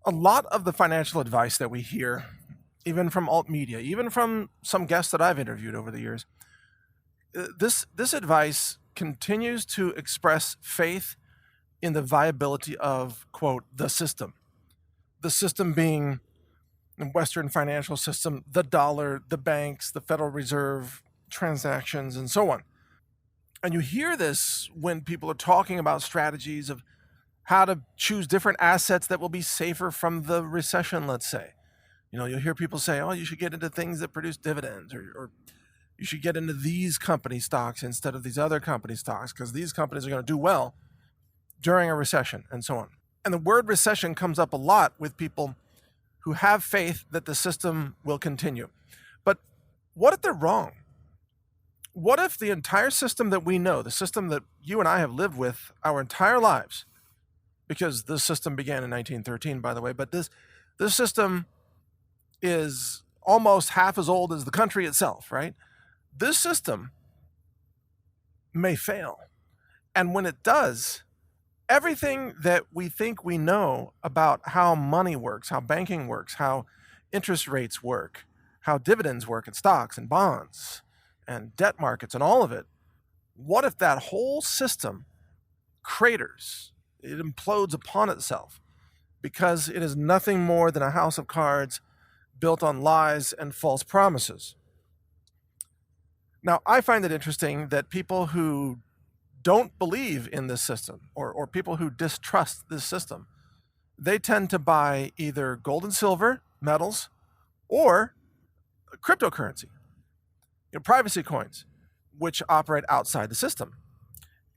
A lot of the financial advice that we hear, even from alt media, even from some guests that I've interviewed over the years, this advice continues to express faith in the viability of, quote, the system. The system being the Western financial system, the dollar, the banks, the Federal Reserve, transactions, and so on. And you hear this when people are talking about strategies of how to choose different assets that will be safer from the recession, let's say. You'll hear people say, oh, you should get into things that produce dividends, or you should get into these company stocks instead of these other company stocks because these companies are going to do well during a recession, and so on. And the word recession comes up a lot with people who have faith that the system will continue. But what if they're wrong? What if the entire system that we know, the system that you and I have lived with our entire lives, because this system began in 1913, by the way, but this system is almost half as old as the country itself, right? This system may fail. And when it does, everything that we think we know about how money works, how banking works, how interest rates work, how dividends work in stocks and bonds and debt markets and all of it, what if that whole system craters? It implodes upon itself because it is nothing more than a house of cards built on lies and false promises. Now, I find it interesting that people who don't believe in this system or people who distrust this system, they tend to buy either gold and silver metals or cryptocurrency, privacy coins, which operate outside the system.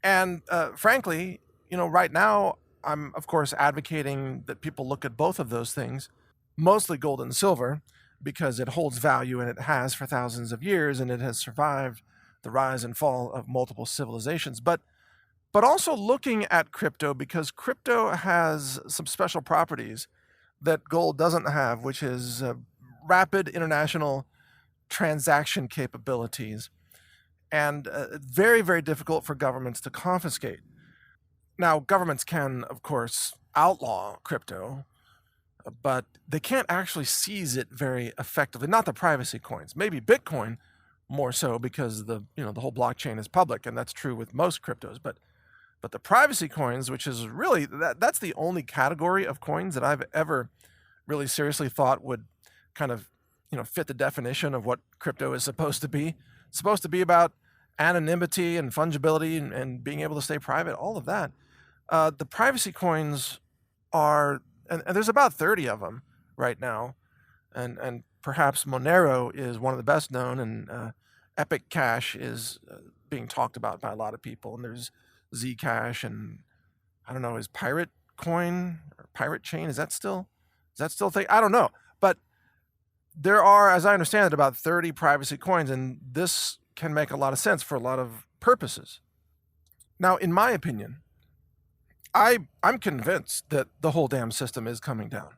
And frankly, right now, I'm, of course, advocating that people look at both of those things, mostly gold and silver, because it holds value and it has for thousands of years and it has survived the rise and fall of multiple civilizations. But also looking at crypto because crypto has some special properties that gold doesn't have, which is rapid international transaction capabilities and very, very difficult for governments to confiscate. Now, governments can, of course, outlaw crypto, but they can't actually seize it very effectively. Not the privacy coins, maybe Bitcoin more so because the whole blockchain is public, and that's true with most cryptos. But the privacy coins, which is really that's the only category of coins that I've ever really seriously thought would kind of fit the definition of what crypto is supposed to be. It's supposed to be about anonymity and fungibility and being able to stay private, all of that. The privacy coins are, and there's about 30 of them right now, and perhaps Monero is one of the best known, and Epic Cash is being talked about by a lot of people, and there's Zcash, and I don't know, is Pirate Coin or Pirate Chain, is that still a thing? I don't know, but there are, as I understand it, about 30 privacy coins, and this can make a lot of sense for a lot of purposes. Now, in my opinion, I'm convinced that the whole damn system is coming down.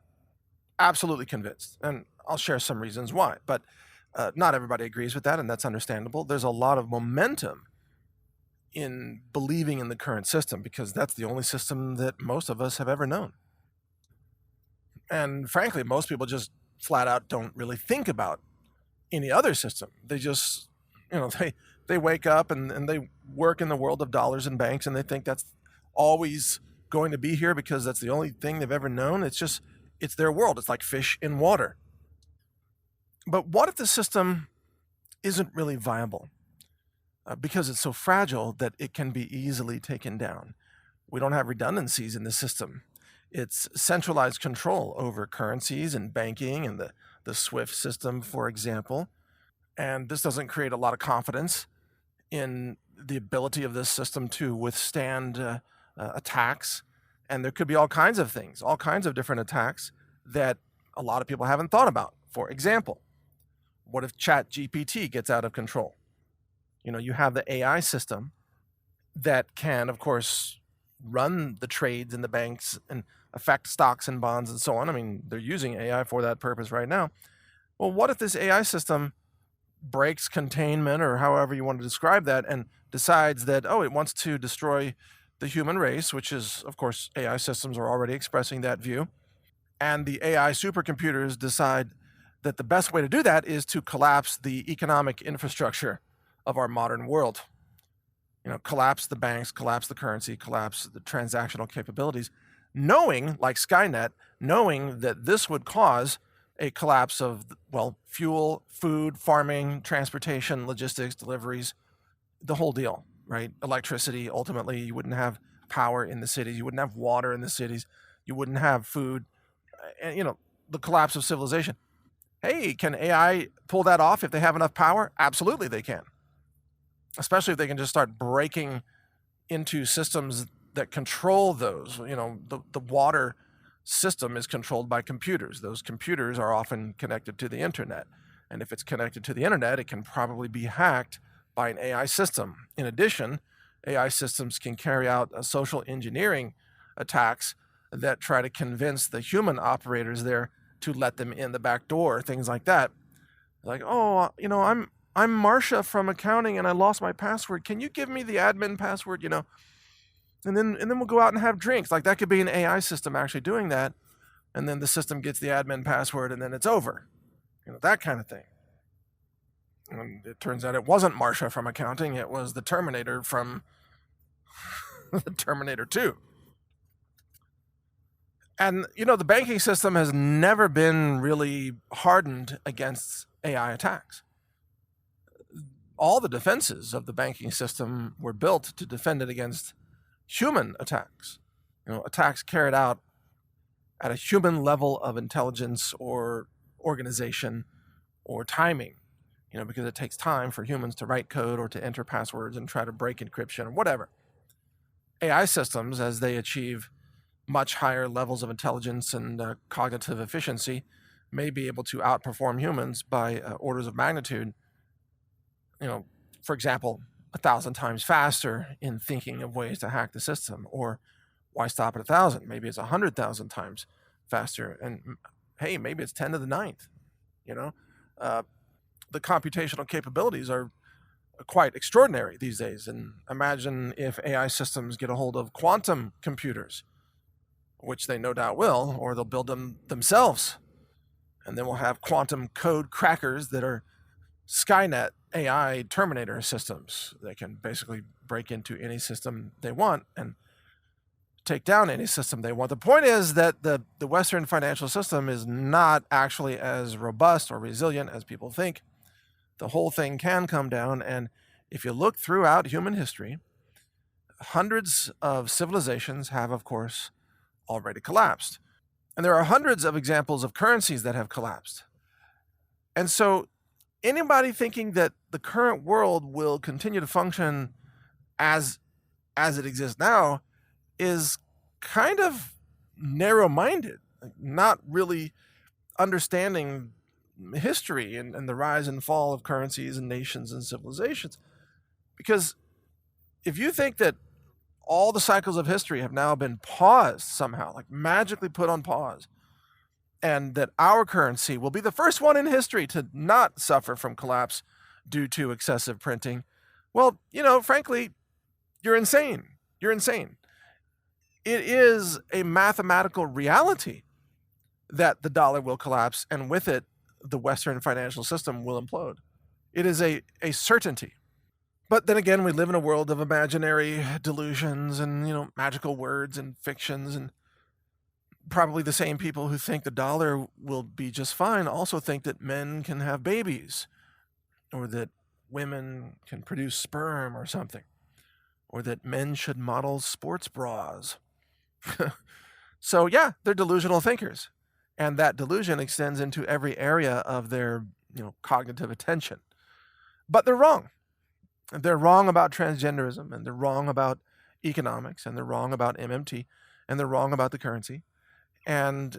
Absolutely convinced. And I'll share some reasons why. But not everybody agrees with that, and that's understandable. There's a lot of momentum in believing in the current system because that's the only system that most of us have ever known. And frankly, most people just flat out don't really think about any other system. They just, they wake up and they work in the world of dollars and banks, and they think that's always going to be here because that's the only thing they've ever known. It's their world. It's like fish in water. But what if the system isn't really viable? Because it's so fragile that it can be easily taken down. We don't have redundancies in the system. It's centralized control over currencies and banking and the SWIFT system, for example. And this doesn't create a lot of confidence in the ability of this system to withstand attacks. And there could be all kinds of things, all kinds of different attacks that a lot of people haven't thought about. For example, what if ChatGPT gets out of control? You have the AI system that can, of course, run the trades in the banks and affect stocks and bonds and so on. I mean, they're using AI for that purpose right now. Well, what if this AI system breaks containment, or however you want to describe that, and decides that, it wants to destroy the human race, which is, of course, AI systems are already expressing that view. And the AI supercomputers decide that the best way to do that is to collapse the economic infrastructure of our modern world. Collapse the banks, collapse the currency, collapse the transactional capabilities, knowing, like Skynet, knowing that this would cause a collapse of, well, fuel, food, farming, transportation, logistics, deliveries, the whole deal, right? Electricity, ultimately, you wouldn't have power in the cities, you wouldn't have water in the cities, you wouldn't have food, and, the collapse of civilization. Hey, can AI pull that off if they have enough power? Absolutely, they can. Especially if they can just start breaking into systems that control those. The water system is controlled by computers. Those computers are often connected to the internet. And if it's connected to the internet, it can probably be hacked by an AI system. In addition, AI systems can carry out social engineering attacks that try to convince the human operators there to let them in the back door, things like that. Like, oh, I'm Marcia from accounting and I lost my password. Can you give me the admin password? And then we'll go out and have drinks. Like, that could be an AI system actually doing that, and then the system gets the admin password, and then it's over. That kind of thing. And it turns out it wasn't Marcia from accounting; it was the Terminator from the Terminator 2. And the banking system has never been really hardened against AI attacks. All the defenses of the banking system were built to defend it against human attacks, attacks carried out at a human level of intelligence or organization or timing, because it takes time for humans to write code or to enter passwords and try to break encryption or whatever. AI systems, as they achieve much higher levels of intelligence and cognitive efficiency, may be able to outperform humans by orders of magnitude. For example, 1,000 times faster in thinking of ways to hack the system. Or why stop at 1,000? Maybe it's 100,000 times faster. And hey, maybe it's 10 to the ninth. The computational capabilities are quite extraordinary these days. And imagine if AI systems get a hold of quantum computers, which they no doubt will, or they'll build them themselves. And then we'll have quantum code crackers that are Skynet AI Terminator systems. They can basically break into any system they want and take down any system they want. The point is that the Western financial system is not actually as robust or resilient as people think. The whole thing can come down, and if you look throughout human history, hundreds of civilizations have, of course, already collapsed. And there are hundreds of examples of currencies that have collapsed. And so anybody thinking that the current world will continue to function as it exists now is kind of narrow-minded, not really understanding history and the rise and fall of currencies and nations and civilizations. Because if you think that all the cycles of history have now been paused somehow, like magically put on pause, and that our currency will be the first one in history to not suffer from collapse due to excessive printing, well, frankly, you're insane. You're insane. It is a mathematical reality that the dollar will collapse, and with it, the Western financial system will implode. It is a certainty. But then again, we live in a world of imaginary delusions and, magical words and fictions, and probably the same people who think the dollar will be just fine also think that men can have babies, or that women can produce sperm or something, or that men should model sports bras. So yeah, they're delusional thinkers, and that delusion extends into every area of their cognitive attention. But they're wrong. They're wrong about transgenderism, and they're wrong about economics, and they're wrong about MMT, and they're wrong about the currency. And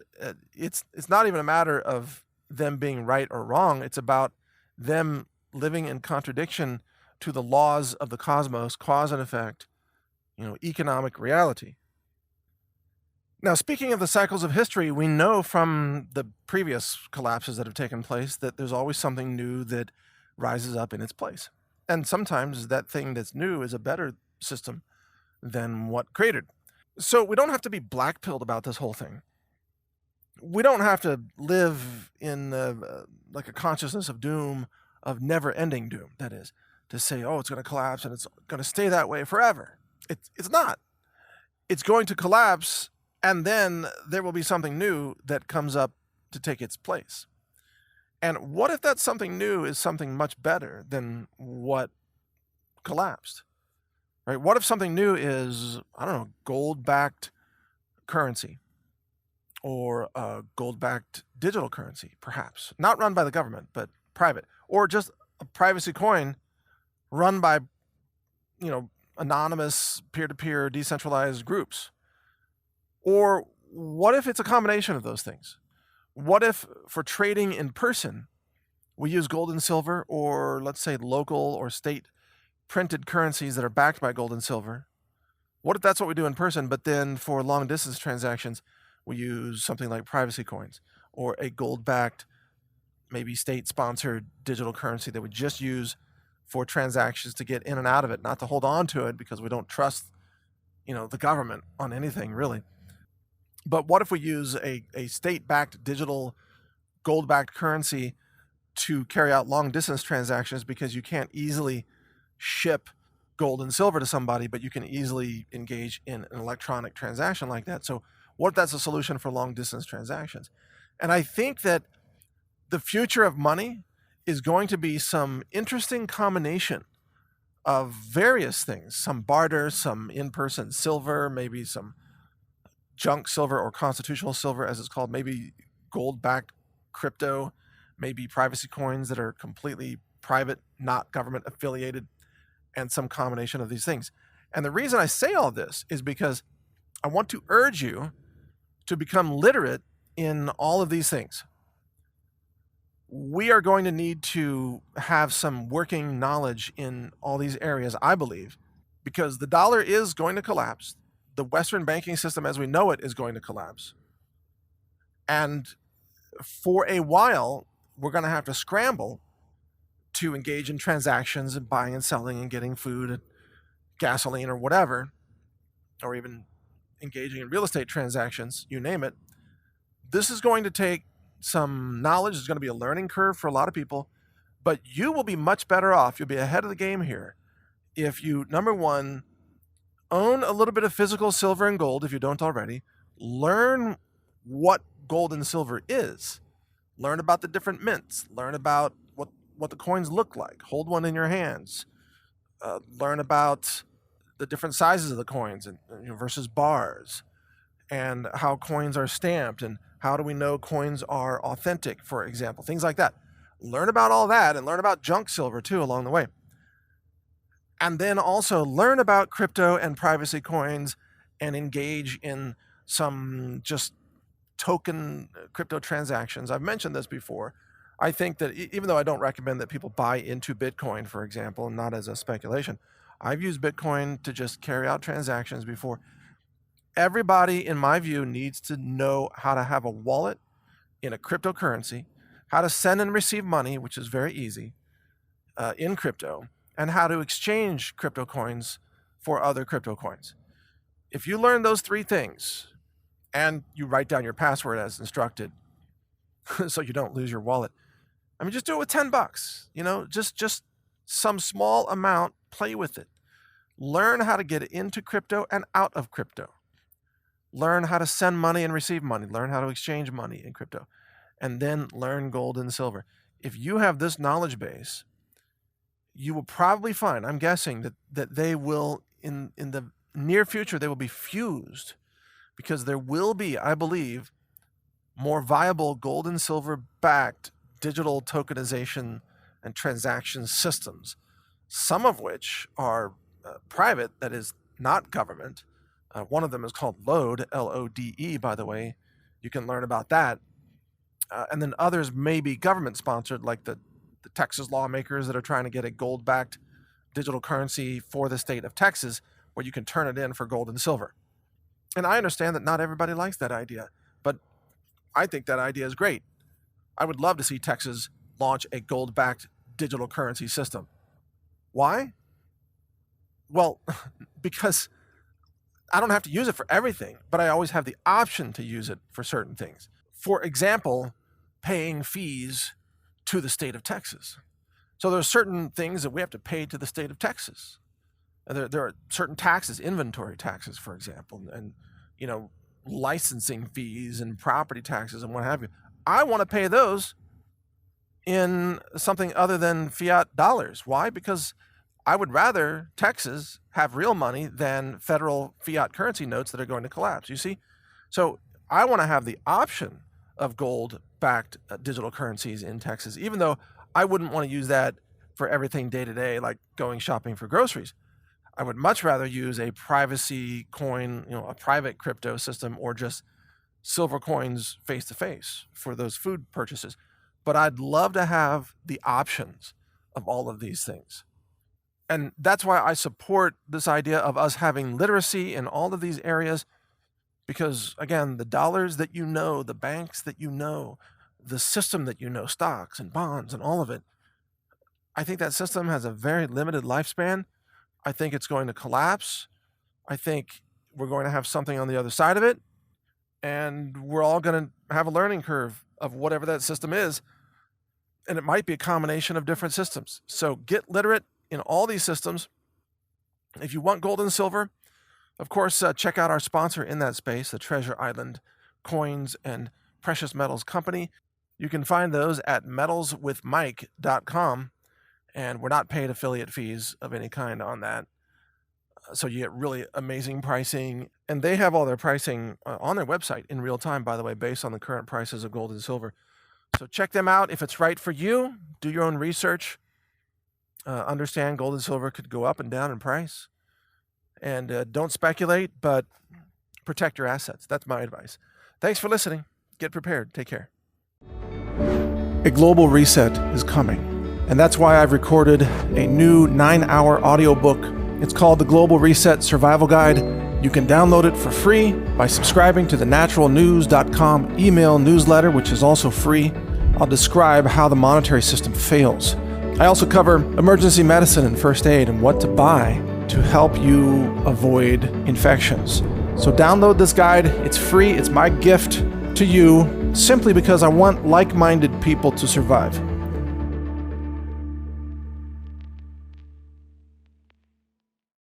it's not even a matter of them being right or wrong. It's about them living in contradiction to the laws of the cosmos, cause and effect, economic reality. Now, speaking of the cycles of history, we know from the previous collapses that have taken place that there's always something new that rises up in its place. And sometimes that thing that's new is a better system than what created. So we don't have to be black-pilled about this whole thing. We don't have to live in like a consciousness of doom, of never-ending doom. That is to say, oh, it's going to collapse and it's going to stay that way forever. It's not. It's going to collapse, and then there will be something new that comes up to take its place. And what if that something new is something much better than what collapsed? Right? What if something new is, I don't know, gold-backed currency, or a gold-backed digital currency, perhaps not run by the government but private, or just a privacy coin run by, anonymous peer-to-peer decentralized groups? Or what if it's a combination of those things? What if for trading in person we use gold and silver, or let's say local or state printed currencies that are backed by gold and silver? What if that's what we do in person, but then for long distance transactions we use something like privacy coins, or a gold backed, maybe state sponsored digital currency that we just use for transactions to get in and out of it, not to hold on to it because we don't trust the government on anything really? But what if we use a state-backed digital gold-backed currency to carry out long-distance transactions, because you can't easily ship gold and silver to somebody, but you can easily engage in an electronic transaction like that? So what if that's a solution for long-distance transactions? And I think that the future of money is going to be some interesting combination of various things, some barter, some in-person silver, maybe some junk silver or constitutional silver, as it's called, maybe gold-backed crypto, maybe privacy coins that are completely private, not government affiliated, and some combination of these things. And the reason I say all this is because I want to urge you to become literate in all of these things. We are going to need to have some working knowledge in all these areas, I believe, because the dollar is going to collapse. The Western banking system as we know it is going to collapse. And for a while, we're going to have to scramble to engage in transactions and buying and selling and getting food and gasoline or whatever, or even engaging in real estate transactions, you name it. This is going to take some knowledge. There's going to be a learning curve for a lot of people, but you will be much better off. You'll be ahead of the game here if you, number one, own a little bit of physical silver and gold if you don't already. Learn what gold and silver is. Learn about the different mints. Learn about what the coins look like. Hold one in your hands. Learn about the different sizes of the coins and versus bars, and how coins are stamped, and how do we know coins are authentic, for example. Things like that. Learn about all that, and learn about junk silver too along the way. And then also learn about crypto and privacy coins and engage in some just token crypto transactions. I've mentioned this before. I think that even though I don't recommend that people buy into Bitcoin, for example, not as a speculation, I've used Bitcoin to just carry out transactions before. Everybody, in my view, needs to know how to have a wallet in a cryptocurrency, how to send and receive money, which is very easy, in crypto, and how to exchange crypto coins for other crypto coins. If you learn those three things and you write down your password as instructed so you don't lose your wallet, I mean, just do it with $10, just some small amount, play with it. Learn how to get into crypto and out of crypto. Learn how to send money and receive money. Learn how to exchange money in crypto. And then learn gold and silver. If you have this knowledge base, you will probably find, I'm guessing, that they will, in the near future, they will be fused, because there will be, I believe, more viable gold and silver backed digital tokenization and transaction systems, some of which are private, that is not government. One of them is called LODE, LODE, by the way. You can learn about that. And then others may be government sponsored, like the Texas lawmakers that are trying to get a gold backed digital currency for the state of Texas where you can turn it in for gold and silver. And I understand that not everybody likes that idea, but I think that idea is great. I would love to see Texas launch a gold-backed digital currency system. Why? Well, because I don't have to use it for everything, but I always have the option to use it for certain things. For example, paying fees to the state of Texas. So there are certain things that we have to pay to the state of Texas. There are certain taxes, inventory taxes, for example, and licensing fees and property taxes and what have you. I want to pay those in something other than fiat dollars. Why? Because I would rather Texas have real money than federal fiat currency notes that are going to collapse. You see? So I want to have the option of gold-backed digital currencies in Texas, even though I wouldn't want to use that for everything day to day, like going shopping for groceries. I would much rather use a privacy coin, a private crypto system, or just silver coins face to face for those food purchases. But I'd love to have the options of all of these things. And that's why I support this idea of us having literacy in all of these areas, because again, the dollars that the banks that the system that stocks and bonds and all of it, I think that system has a very limited lifespan. I think it's going to collapse. I think we're going to have something on the other side of it, and we're all going to have a learning curve of whatever that system is, and it might be a combination of different systems. So get literate in all these systems. If you want gold and silver, of course, check out our sponsor in that space, the Treasure Island Coins and Precious Metals Company. You can find those at metalswithmike.com. And we're not paid affiliate fees of any kind on that. So you get really amazing pricing. And they have all their pricing on their website in real time, by the way, based on the current prices of gold and silver. So check them out. If it's right for you, do your own research. Understand gold and silver could go up and down in price. And don't speculate, but protect your assets. That's my advice. Thanks for listening. Get prepared. Take care. A global reset is coming. And that's why I've recorded a new 9-hour audiobook. It's called The Global Reset Survival Guide. You can download it for free by subscribing to the naturalnews.com email newsletter, which is also free. I'll describe how the monetary system fails. I also cover emergency medicine and first aid and what to buy to help you avoid infections. So download this guide. It's free. It's my gift to you simply because I want like-minded people to survive.